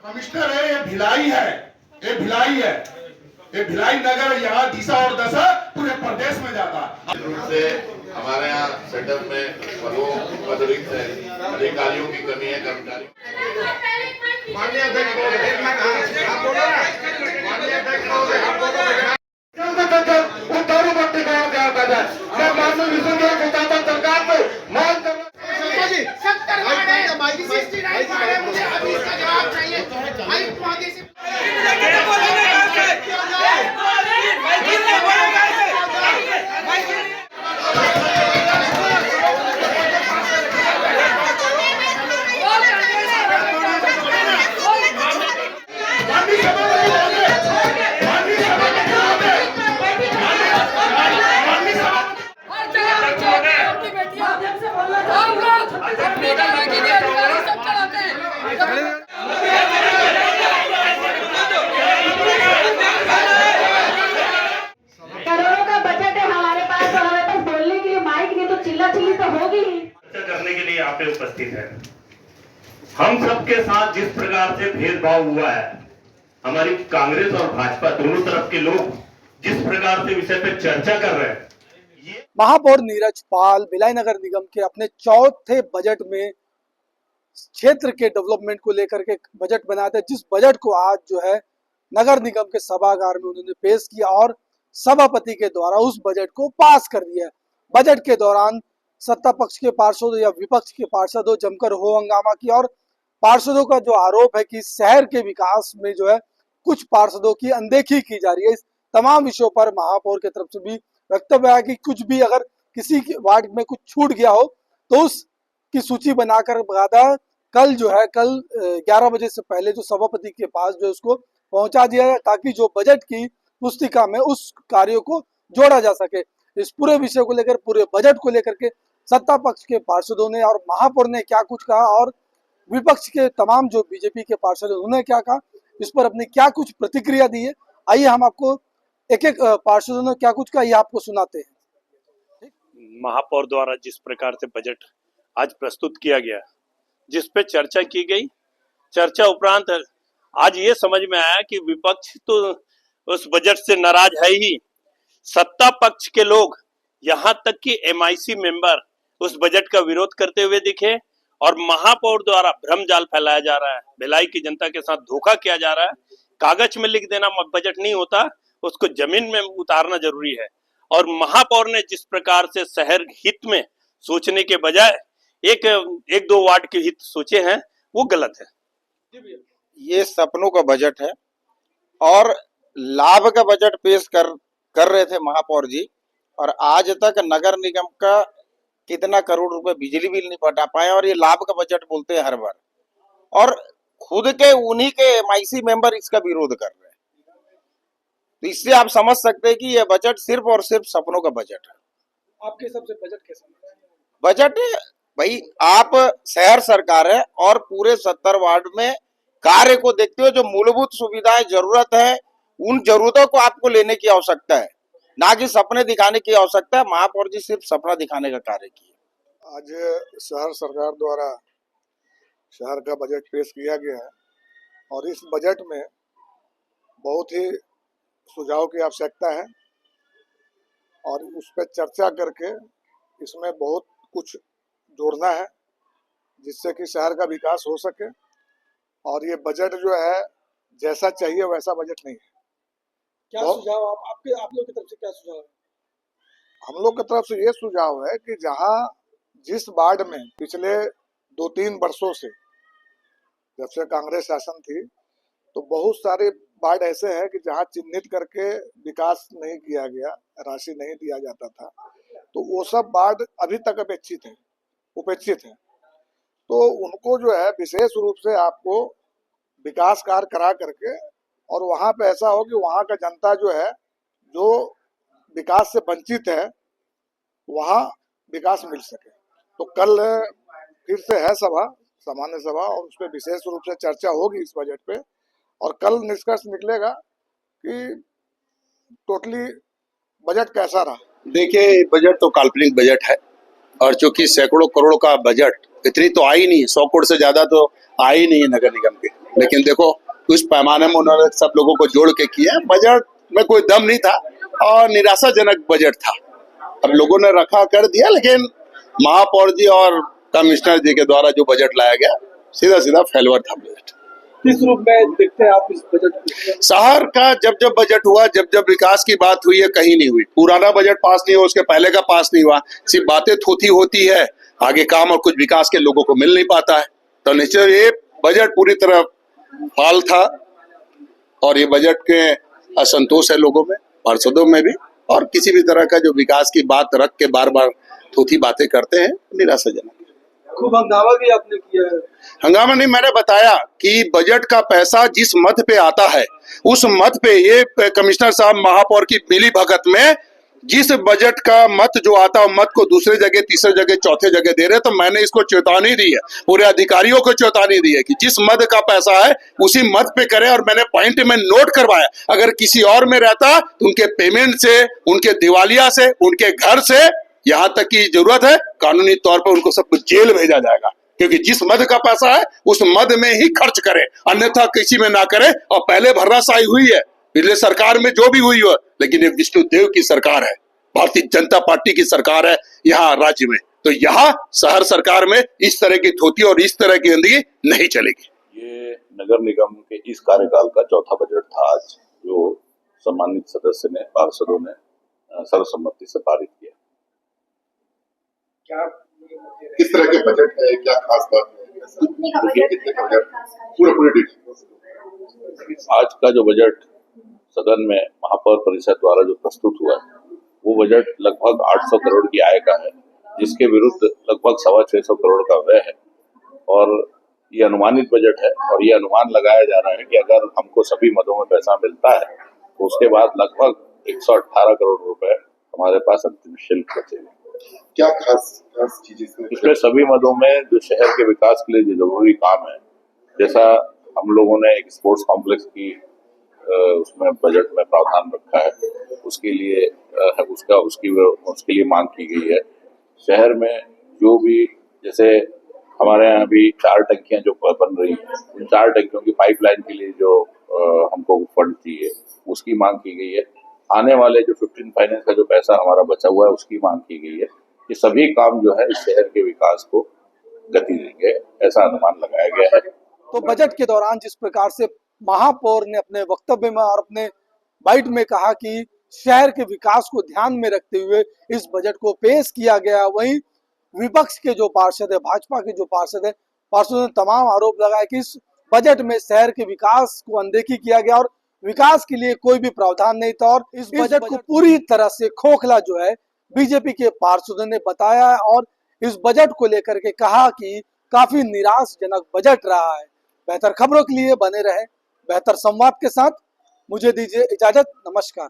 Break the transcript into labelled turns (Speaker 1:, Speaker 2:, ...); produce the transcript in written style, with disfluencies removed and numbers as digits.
Speaker 1: Commissioner है, ये भिलाई है, ये भिलाई है, ये भिलाई नगर यहाँ दिशा और दशा पूरे प्रदेश में जाता है।
Speaker 2: रूप से हमारे यहाँ सेटअप में पदों पद रिक्त है, अधिकारियों की कमी है, कर्मचारियों।
Speaker 3: माननीय अध्यक्ष आप बोलो ना, माननीय अध्यक्ष आप बोलो। वो दारू भट्टी कहाँ से आता है? मैं माननीय विश्वविद्यालय को चाहता सरकार को मांग कर
Speaker 4: 70 वार्ड है, 69 वार्ड है, मुझे अभी इसका जवाब चाहिए। हाई मांगे से
Speaker 5: करने के लिए यहाँ पे उपस्थित है। हम सबके साथ जिस प्रकार से भेदभाव हुआ है, हमारी कांग्रेस और भाजपा दोनों तरफ के लोग जिस प्रकार से विषय पे चर्चा कर रहे हैं, ये
Speaker 6: महापौर नीरज पाल भिलाई नगर निगम के अपने चौथे बजट में क्षेत्र के डेवलपमेंट को लेकर के बजट बनाए थे, जिस बजट को आज जो है नगर निगम के सभागार में उन्होंने पेश किया और सभापति के द्वारा उस बजट को पास कर दिया। बजट के दौरान सत्ता पक्ष के पार्षदों या विपक्ष के पार्षदों जमकर हो हंगामा किया और पार्षदों का जो आरोप है कि शहर के विकास में जो है कुछ पार्षदों की अनदेखी की जा रही है। इस तमाम विषयों पर महापौर की तरफ से भी वक्तव्य आया कि कुछ भी अगर किसी के वार्ड में कुछ छूट गया हो तो उसकी सूची बनाकर बकायदा कल जो है 11 बजे से पहले जो सभापति के पास जो उसको पहुंचा दिया जाए, ताकि जो बजट की पुस्तिका में उस कार्यों को जोड़ा जा सके। इस पूरे विषय को लेकर, पूरे बजट को लेकर के सत्ता पक्ष के पार्षदों ने और महापौर ने क्या कुछ कहा और विपक्ष के तमाम जो बीजेपी के पार्षद उन्होंने क्या कहा, इस पर अपनी क्या कुछ प्रतिक्रिया दी है, आइए हम आपको एक एक पार्षदों ने क्या कुछ कहा ये आपको सुनाते हैं।
Speaker 5: महापौर द्वारा जिस प्रकार से बजट आज प्रस्तुत किया गया, जिस पे चर्चा की गई, चर्चा उपरांत आज ये समझ में आया कि विपक्ष तो उस बजट से नाराज है ही, सत्ता पक्ष के लोग यहाँ तक कि MIC मेंबर उस बजट का विरोध करते हुए दिखे और महापौर द्वारा भ्रम जाल फैलाया जा रहा है, भिलाई की जनता के साथ धोखा किया जा रहा है। कागज में लिख देना बजट नहीं होता, उसको जमीन में उतारना जरूरी है। और महापौर ने जिस प्रकार से शहर हित में सोचने के बजाय एक दो वार्ड के हित सोचे हैं, वो गलत है।
Speaker 7: ये सपनों का बजट है और लाभ का बजट पेश कर रहे थे महापौर जी, और आज तक नगर निगम का कितना करोड़ रुपए बिजली बिल नहीं पटा पाए और ये लाभ का बजट बोलते हैं हर बार, और खुद के उन्हीं के MIC मेंबर इसका विरोध कर रहे हैं। तो इससे आप समझ सकते हैं कि ये बजट सिर्फ और सिर्फ सपनों का बजट है।
Speaker 6: आपके हिसाब से बजट कैसा?
Speaker 7: बजट भाई, आप शहर सरकार है और पूरे 70 वार्ड में कार्य को देखते हुए जो मूलभूत सुविधाएं जरूरत है, उन जरूरतों को आपको लेने की आवश्यकता है, ना कि सपने दिखाने की आवश्यकता है। महापौर जी सिर्फ सपना दिखाने का कार्य किए।
Speaker 3: आज शहर सरकार द्वारा शहर का बजट पेश किया गया है और इस बजट में बहुत ही सुझाव की आवश्यकता है और उस पर चर्चा करके इसमें बहुत कुछ जोड़ना है जिससे कि शहर का विकास हो सके। और ये बजट जो है जैसा चाहिए वैसा बजट नहीं है।
Speaker 6: क्या सुझाव आप लोग की तरफ से क्या सुझाव है?
Speaker 3: हम लोग की तरफ से ये सुझाव है कि जहां जिस वार्ड में पिछले 2-3 वर्षों से जब से कांग्रेस शासन थी, तो बहुत सारे वार्ड ऐसे हैं कि जहां चिन्हित करके विकास नहीं किया गया, राशि नहीं दिया जाता था, तो वो सब वार्ड अभी तक उपेक्षित हैं। तो उनको जो है विशेष रूप से आपको विकास कार्य करा करके, और वहां पे ऐसा हो कि वहां का जनता जो है जो विकास से वंचित है वहां विकास मिल सके। तो कल फिर से है सभा, सामान्य सभा, और उस पर विशेष रूप से चर्चा होगी इस बजट पे, और कल निष्कर्ष निकलेगा कि टोटली बजट कैसा रहा।
Speaker 8: देखिए, बजट तो काल्पनिक बजट है और चूंकि सैकड़ों करोड़ का बजट, इतनी तो आई नहीं, 100 करोड़ से ज्यादा तो आई नहीं है नगर निगम के। लेकिन देखो उस पैमाने में उन्होंने सब लोगों को जोड़ के किया। बजट में कोई दम नहीं था और निराशाजनक बजट था। अब लोगों ने रखा कर दिया, लेकिन महापौर जी और कमिश्नर जी के द्वारा जो बजट लाया गया सीधा सीधा फेलवर था बजट।
Speaker 6: किस रूप में देखते हैं आप इस बजट को?
Speaker 8: शहर का जब जब बजट हुआ, जब जब विकास की बात हुई है, कहीं नहीं हुई। पुराना बजट पास नहीं हुआ, उसके पहले का पास नहीं हुआ, सिर्फ बातें थोथी होती है, आगे काम और कुछ विकास के लोगों को मिल नहीं पाता है। तो निश्चय ये बजट पूरी तरह फाल था और ये बजट के असंतोष है लोगों में, पार्षदों में भी, और किसी भी तरह का जो विकास की बात रख के बार बार थोथी बातें करते हैं, निराशाजनक।
Speaker 6: खूब हंगामा भी आपने किया है।
Speaker 8: हंगामा नहीं, मैंने बताया कि बजट का पैसा जिस मद पे आता है उस मद पे ये कमिश्नर साहब महापौर की मिली भगत में जिस बजट का मत जो आता है मत को दूसरे जगह, तीसरे जगह, चौथे जगह दे रहे। तो मैंने इसको चेतावनी दी है, पूरे अधिकारियों को चेतावनी दी है कि जिस मद का पैसा है उसी मद पे करें। और मैंने पॉइंट में नोट करवाया, अगर किसी और में रहता तो उनके पेमेंट से, उनके दिवालिया से, उनके घर से, यहाँ तक की जरूरत है कानूनी तौर पर उनको सबको जेल भेजा जाएगा। क्योंकि जिस मद का पैसा है उस मद में ही खर्च करें, अन्यथा किसी में ना करें। और पहले भर्राशाही हुई है पिछले सरकार में जो भी हुई हो, लेकिन ये विष्णुदेव की सरकार है, भारतीय जनता पार्टी की सरकार है यहाँ राज्य में। तो यहाँ शहर सरकार में इस तरह की थोती और इस तरह की गंदगी नहीं चलेगी।
Speaker 2: ये नगर निगम के इस कार्यकाल का चौथा बजट था आज, जो सम्मानित सदस्य ने, पार्षदों ने सर्वसम्मति से पारित किया।
Speaker 1: किस तरह के बजट है, क्या खास बात है, कितने का बजट, पूरे डिटेल।
Speaker 2: आज का जो बजट सदन में महापौर परिषद द्वारा जो प्रस्तुत हुआ है वो बजट लगभग 800 करोड़ की आय का है, जिसके विरुद्ध लगभग 625 करोड़ का व्यय है। और ये अनुमानित बजट है और ये अनुमान लगाया जा रहा है कि अगर हमको सभी मदों में पैसा मिलता है तो उसके बाद लगभग 118 करोड़ रुपए हमारे पास अंतिम शुल्क बचेगा।
Speaker 1: क्या खास चीजें
Speaker 2: इसमें सभी मदों में जो शहर के विकास के लिए जो जरूरी काम है, जैसा हम लोगों ने एक स्पोर्ट्स कॉम्प्लेक्स की उसमें बजट में प्रावधान रखा है, उसके लिए उसके लिए मांग की गई है। शहर में जो भी, जैसे हमारे यहाँ अभी 4 टंकियां जो बन रही हैं, उन 4 टंकियों की पाइपलाइन के लिए जो हमको फंड चाहिए उसकी मांग की गई है। आने वाले जो 15 फाइनेंस का जो पैसा हमारा बचा हुआ है उसकी मांग की गई है। ये सभी काम जो है इस शहर के विकास को गति देंगे, ऐसा अनुमान लगाया गया है।
Speaker 6: तो बजट के दौरान जिस प्रकार से महापौर ने अपने वक्तव्य में और अपने बाइट में कहा कि शहर के विकास को ध्यान में रखते हुए इस बजट को पेश किया गया, वहीं विपक्ष के जो पार्षद है, भाजपा के जो पार्षद है, पार्षदों ने तमाम आरोप लगाए कि इस बजट में शहर के विकास को अनदेखी किया गया और विकास के लिए कोई भी प्रावधान नहीं था। और इस बजट को पूरी तरह से खोखला जो है बीजेपी के पार्षदों ने बताया है और इस बजट को लेकर के कहा कि काफी निराशाजनक बजट रहा है। बेहतर खबरों के लिए बने रहे बेहतर संवाद के साथ। मुझे दीजिए इजाजत, नमस्कार।